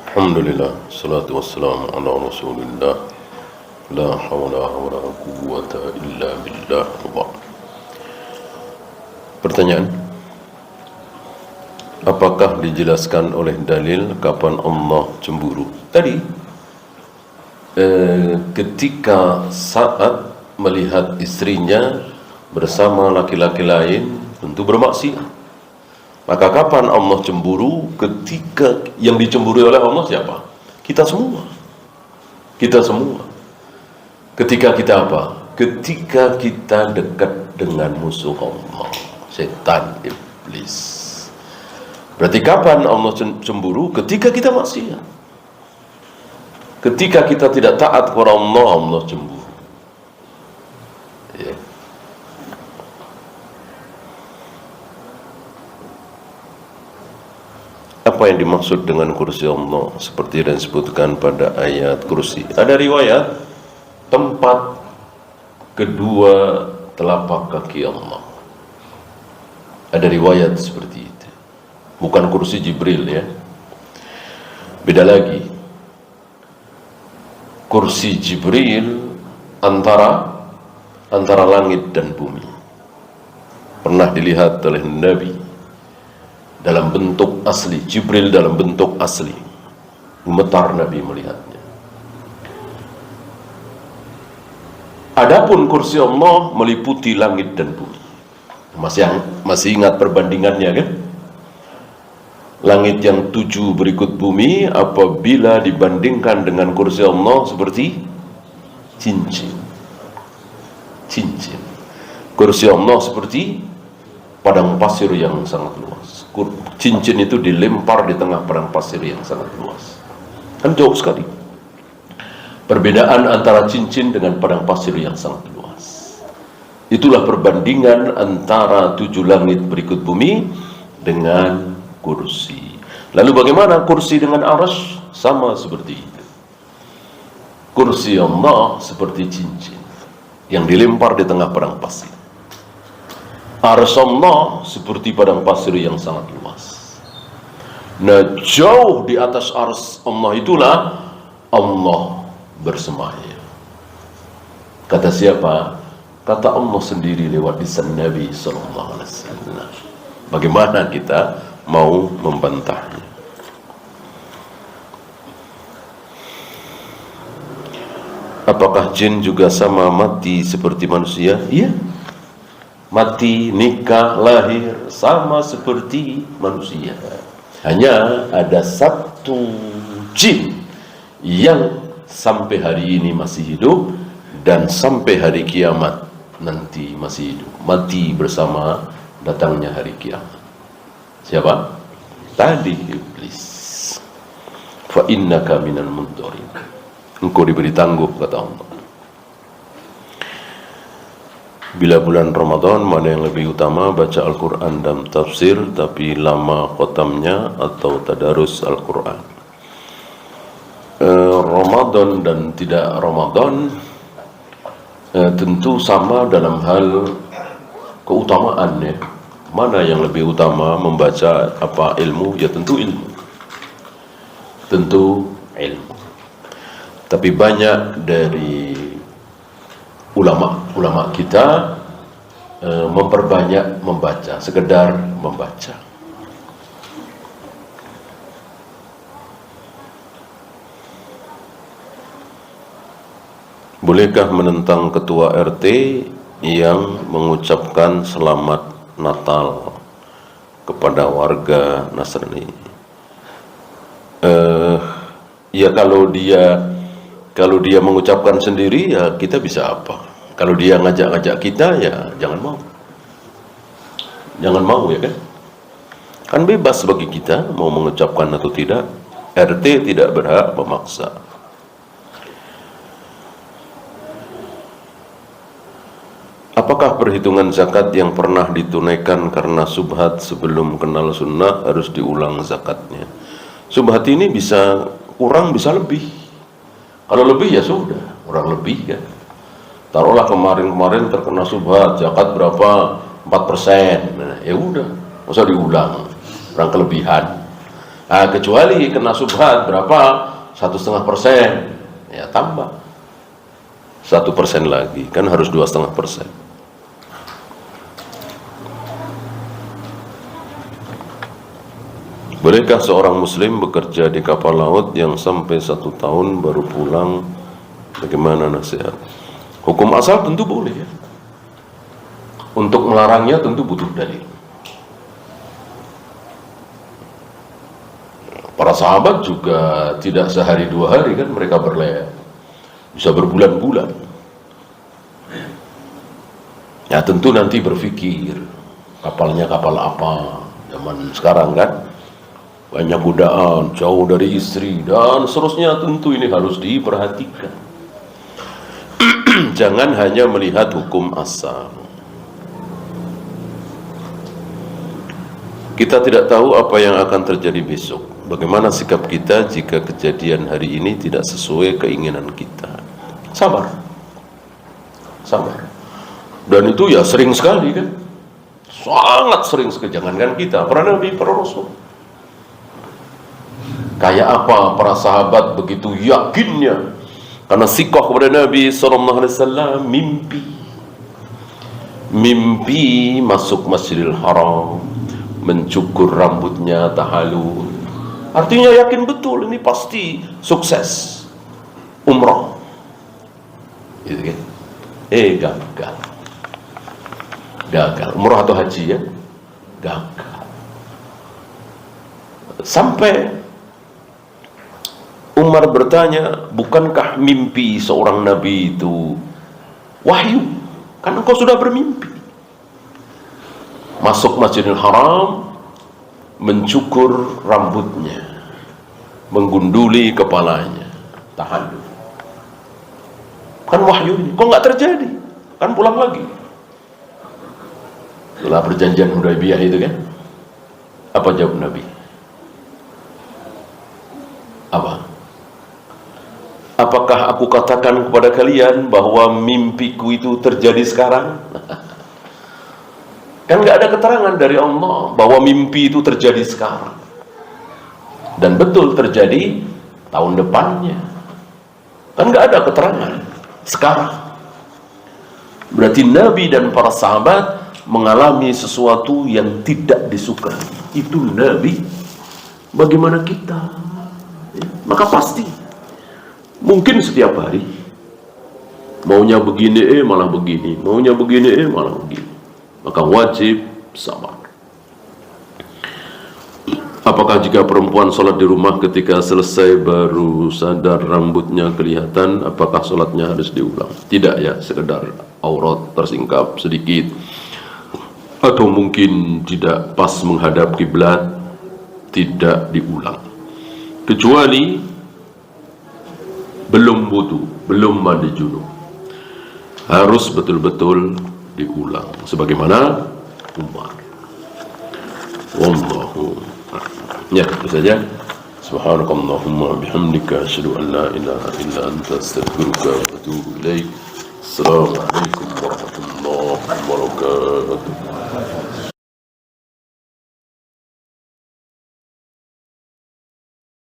Alhamdulillah, salatu wassalamu ala rasulillah. La hawla wa la quwwata illa billah. Pertanyaan, apakah dijelaskan oleh dalil kapan Allah cemburu? Tadi ketika saat melihat istrinya bersama laki-laki lain tentu bermaksiat. Maka kapan Allah cemburu? Ketika yang dicemburu oleh Allah siapa? Kita semua. Kita semua. Ketika kita apa? Ketika kita dekat dengan musuh Allah, setan, iblis. Berarti kapan Allah cemburu? Ketika kita maksiat. Ketika kita tidak taat kepada Allah, Allah cemburu. Ya. Apa yang dimaksud dengan kursi Allah seperti yang disebutkan pada ayat kursi? Ada riwayat tempat kedua telapak kaki Allah. Ada riwayat seperti itu. Bukan kursi Jibril ya. Beda lagi. Kursi Jibril antara langit dan bumi. Pernah dilihat oleh Nabi dalam bentuk asli, Jibril dalam bentuk asli. Gemetar Nabi melihatnya. Adapun kursi Allah meliputi langit dan bumi. Masih ingat perbandingannya kan? Langit yang 7 berikut bumi apabila dibandingkan dengan kursi Allah seperti cincin. Cincin. Kursi Allah seperti padang pasir yang sangat luas. Cincin itu dilempar di tengah padang pasir yang sangat luas. Kan jauh sekali perbedaan antara cincin dengan padang pasir yang sangat luas. Itulah perbandingan antara 7 langit berikut bumi dengan kursi. Lalu bagaimana kursi dengan arsy? Sama seperti itu. Kursi Allah seperti cincin yang dilempar di tengah padang pasir. Arsy Allah seperti padang pasir yang sangat luas. Nah, jauh di atas arsy Allah itulah Allah bersemayam. Kata siapa? Kata Allah sendiri lewat lisan Nabi sallallahu alaihi wasallam. Bagaimana kita mau membantahnya? Apakah jin juga sama mati seperti manusia? Iya. Mati, nikah, lahir sama seperti manusia. Hanya ada satu jin yang sampai hari ini masih hidup dan sampai hari kiamat nanti masih hidup. Mati bersama datangnya hari kiamat. Siapa? Tadi iblis. Fa innaka minal mundarin. Engkau diberi tangguh kata Allah. Bila bulan Ramadan, mana yang lebih utama, baca Al-Quran dan tafsir tapi lama khotamnya atau tadarus Al-Quran? Ramadan dan tidak Ramadan tentu sama dalam hal keutamaan ya. Mana yang lebih utama membaca apa ilmu? Ya tentu ilmu. Tentu ilmu. Tapi banyak dari ulama kita memperbanyak membaca, sekedar membaca. Bolehkah menentang ketua RT yang mengucapkan selamat Natal kepada warga Nasrani? Ya kalau dia mengucapkan sendiri ya kita bisa apa? Kalau dia ngajak-ngajak kita ya jangan mau. Jangan mau ya kan? Kan bebas bagi kita mau mengucapkan atau tidak. RT tidak berhak memaksa. Apakah perhitungan zakat yang pernah ditunaikan karena subhat sebelum kenal sunnah harus diulang zakatnya? Subhat ini bisa kurang bisa lebih. Kalau lebih ya sudah, kurang lebih kan. Taruhlah kemarin terkena subhat, zakat berapa? 4%. Nah, ya udah, masa diulang, kurang kelebihan. Kecuali kena subhat berapa? 1,5%, ya tambah 1% lagi, kan harus 2,5%. Bolehkah seorang muslim bekerja di kapal laut yang sampai 1 tahun baru pulang? Bagaimana nasihat? Hukum asal tentu boleh ya. Untuk melarangnya tentu butuh dalil. Para sahabat juga tidak sehari 2 hari kan mereka berlayar, bisa berbulan-bulan. Ya tentu nanti berpikir kapalnya kapal apa. Zaman sekarang kan banyak godaan, jauh dari istri dan seterusnya, tentu ini harus diperhatikan. Jangan hanya melihat hukum asal. Kita tidak tahu apa yang akan terjadi besok. Bagaimana sikap kita jika kejadian hari ini tidak sesuai keinginan kita? Sabar. Sabar. Dan itu ya sering sekali kan. Sangat sering sekali. Jangankan kita, para nabi, para rasul. Kayak apa para sahabat begitu yakinnya karena sikoh kepada Nabi SAW, mimpi masuk Masjidil Haram, mencukur rambutnya, tahallul. Artinya yakin betul ini pasti sukses umrah, gitu kan? Gagal umrah atau haji ya, gagal. Sampai Umar bertanya, bukankah mimpi seorang nabi itu wahyu? Kan engkau sudah bermimpi. Masuk Masjidil Haram, mencukur rambutnya, menggunduli kepalanya, tahallul. Kan wahyu ini, kok nggak terjadi? Kan pulang lagi. Setelah perjanjian Hudaybiyah itu kan, apa jawab Nabi? Apa? Apakah aku katakan kepada kalian bahwa mimpiku itu terjadi sekarang? Kan nggak ada keterangan dari Allah bahwa mimpi itu terjadi sekarang. Dan betul terjadi tahun depannya. Kan nggak ada keterangan sekarang. Berarti Nabi dan para sahabat mengalami sesuatu yang tidak disukai. Itu Nabi. Bagaimana kita? Maka pasti mungkin setiap hari maunya begini malah begini, maunya begini malah begini. Maka wajib sabar. Apakah jika perempuan sholat di rumah ketika selesai baru sadar rambutnya kelihatan, apakah sholatnya harus diulang? Tidak ya, sekedar aurat tersingkap sedikit, atau mungkin tidak pas menghadap kiblat, tidak diulang. Kecuali belum wudu, belum mandi junub, harus betul-betul diulang sebagaimana Umar. Wallahu ya, itu saja. Subhanakallahumma bihamdika asyhadu an la ilaha illa anta astaghfiruka wa atubu ilaik. Assalamualaikum warahmatullahi wabarakatuh.